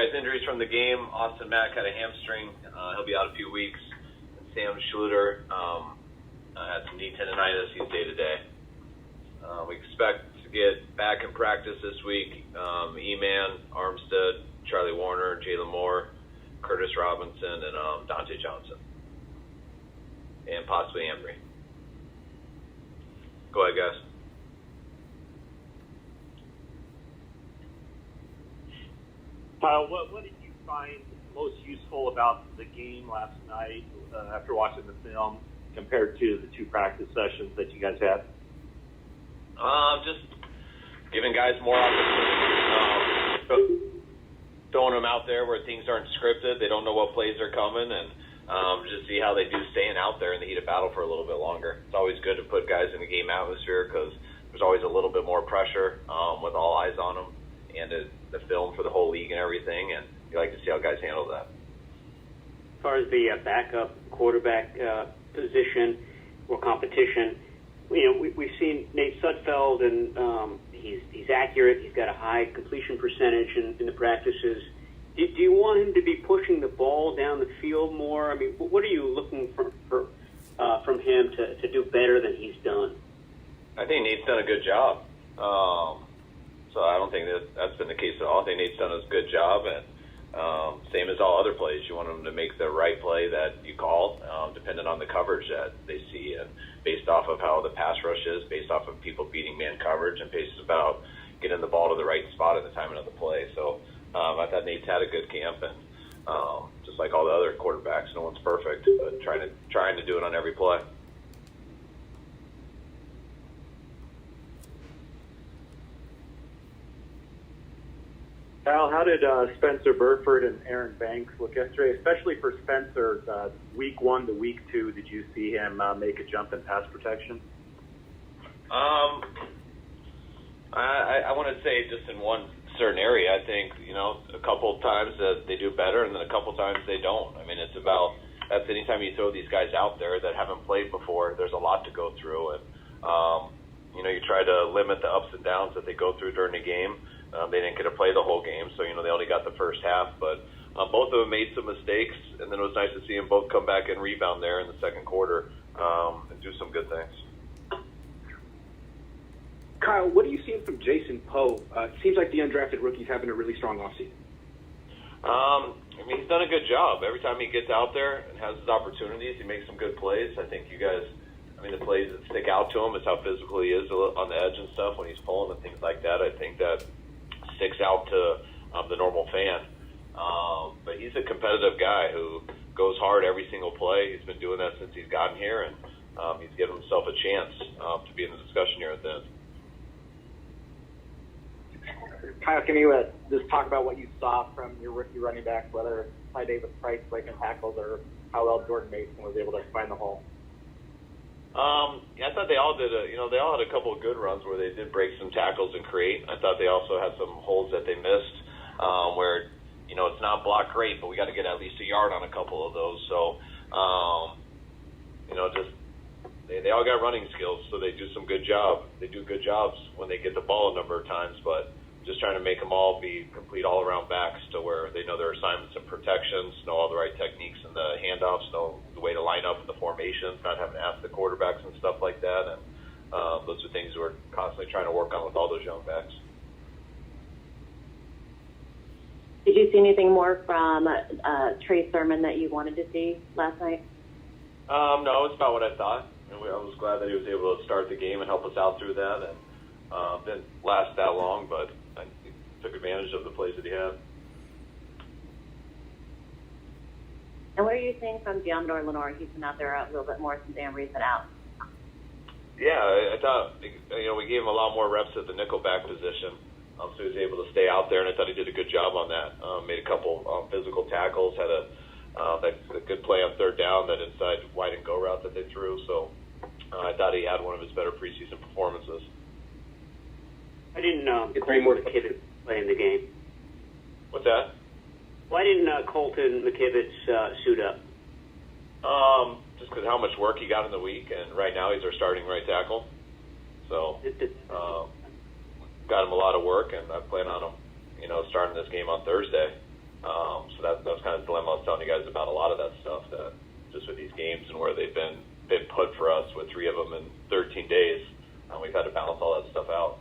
guys, injuries from the game. Austin Mack had a hamstring. He'll be out a few weeks. And Sam Schluter had some knee tendonitis. He's day-to-day. We expect to get back in practice this week. E-Man, Armstead, Charlie Warner, Jalen Moore, Curtis Robinson, and Dante Johnson. And possibly Embry. Go ahead, guys. Kyle, what did you find most useful about the game last night after watching the film compared to the 2 practice sessions that you guys had? Just giving guys more opportunities. Throwing them out there where things aren't scripted. They don't know what plays are coming, and just see how they do staying out there in the heat of battle for a little bit longer. It's always good to put guys in a game atmosphere because there's always a little bit more pressure with all eyes on them and the film for the whole league and everything, and you like to see how guys handle that. As far as the backup quarterback position or competition, we've seen Nate Sudfeld, and he's accurate. He's got a high completion percentage in the practices. Do you want him to be pushing the ball down the field more? I mean, what are you looking from him to do better than he's done? I think Nate's done a good job. So I don't think that's been the case at all. I think Nate's done a good job, and same as all other plays. You want him to make the right play that you call, depending on the coverage that they see, and based off of how the pass rush is, based off of people beating man coverage, and based about getting the ball to the right spot at the timing of the play. So I thought Nate's had a good camp, and just like all the other quarterbacks, no one's perfect, but trying to do it on every play. Kyle, how did Spencer Burford and Aaron Banks look yesterday, especially for Spencer, week 1 to week 2? Did you see him make a jump in pass protection? I want to say just in one certain area, I think, a couple times that they do better and then a couple times they don't. I mean, that's anytime you throw these guys out there that haven't played before, there's a lot to go through. And, you try to limit the ups and downs that they go through during the game. They didn't get to play the whole game, so, they only got the first half. But both of them made some mistakes, and then it was nice to see them both come back and rebound there in the second quarter and do some good things. Kyle, what are you seeing from Jason Poe? It seems like the undrafted rookie's having a really strong offseason. He's done a good job. Every time he gets out there and has his opportunities, he makes some good plays. I think you guys, the plays that stick out to him is how physical he is on the edge and stuff when he's pulling and things like that. I think that sticks out to the normal fan. But he's a competitive guy who goes hard every single play. He's been doing that since he's gotten here, and he's given himself a chance to be in the discussion here at the end. Kyle, can you just talk about what you saw from your rookie running backs, whether it's Ty Davis Price breaking tackles or how well Jordan Mason was able to find the hole? I thought they all did they all had a couple of good runs where they did break some tackles and create. I thought they also had some holes that they missed where, it's not blocked great, but we got to get at least a yard on a couple of those. So, they all got running skills, so they do some good job. They do good jobs when they get the ball a number of times, but just trying to make them all be complete all-around backs to where they know their assignments and protections, know all the right techniques and the handoffs, know the way to line up in the formations, not having to ask the quarterbacks and stuff like that. And those are things we're constantly trying to work on with all those young backs. Did you see anything more from Trey Sermon that you wanted to see last night? No, it's about what I thought. I was glad that he was able to start the game and help us out through that. And didn't last that long, but I took advantage of the plays that he had. And what are you seeing from Deommodore Lenoir? He's been out there a little bit more since Ambry's been out. Yeah, I thought, we gave him a lot more reps at the nickelback position, so he was able to stay out there, and I thought he did a good job on that. Made a couple physical tackles, had a good play on third down, that inside wide and go route that they threw. So I thought he had one of his better preseason performances. I didn't Colton McKivitz play in the game. What's that? Why didn't Colton McKivitz suit up? Just because how much work he got in the week, and right now he's our starting right tackle. So got him a lot of work, and I plan on him, starting this game on Thursday. So that's kind of the dilemma I was telling you guys about a lot of that stuff, that just with these games and where they've been put for us with 3 of them in 13 days, we've had to balance all that stuff out.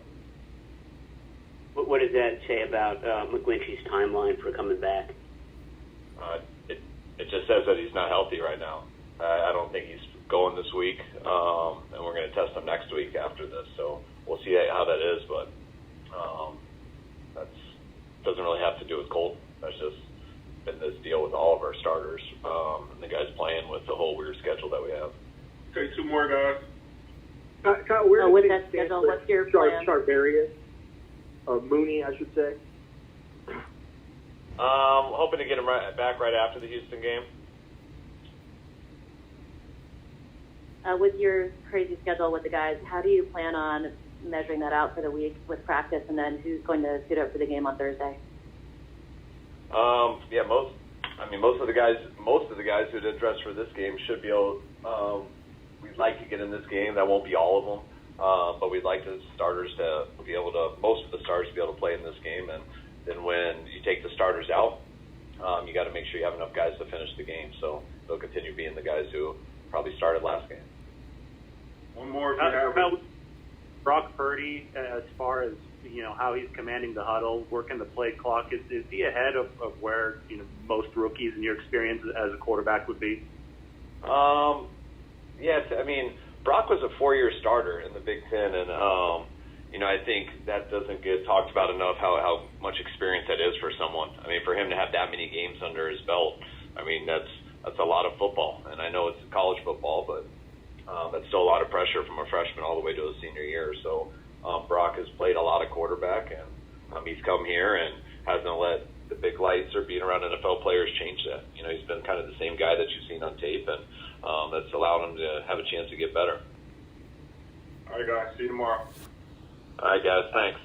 What does that say about McGlinchey's timeline for coming back? It just says that he's not healthy right now. I don't think he's going this week, and we're going to test him next week after this. So we'll see how that is, but that doesn't really have to do with Colton. That's just been this deal with all of our starters, and the guys playing with the whole weird schedule that we have. Okay, 2 more guys. Kyle, where with do that things stand schedule, for what's your plan? Charvarius, Mooney, I should say. Hoping to get him back right after the Houston game. With your crazy schedule with the guys, how do you plan on measuring that out for the week with practice, and then who's going to suit up for the game on Thursday? Yeah, most of the guys who did dress for this game should be able. We'd like to get in this game. That won't be all of them, but we'd like the starters to be able to. Most of the starters to be able to play in this game, and then when you take the starters out, you got to make sure you have enough guys to finish the game. So they'll continue being the guys who probably started last game. One more if you have About Brock Purdy, as far as how he's commanding the huddle, working the play clock, is he ahead of where most rookies in your experience as a quarterback would be? Yes, I mean Brock was a 4-year starter in the Big Ten, and I think that doesn't get talked about enough how much experience that is for someone. I mean, for him to have that many games under his belt, I mean that's a lot of football, and I know it's college football, but that's still a lot of pressure from a freshman all the way to a senior year. So Brock has played a lot of quarterback, and he's come here and hasn't let the big lights or being around NFL players change that. He's been kind of the same guy that you've seen on tape, and that's allowed him to have a chance to get better. All right, guys. See you tomorrow. All right, guys. Thanks.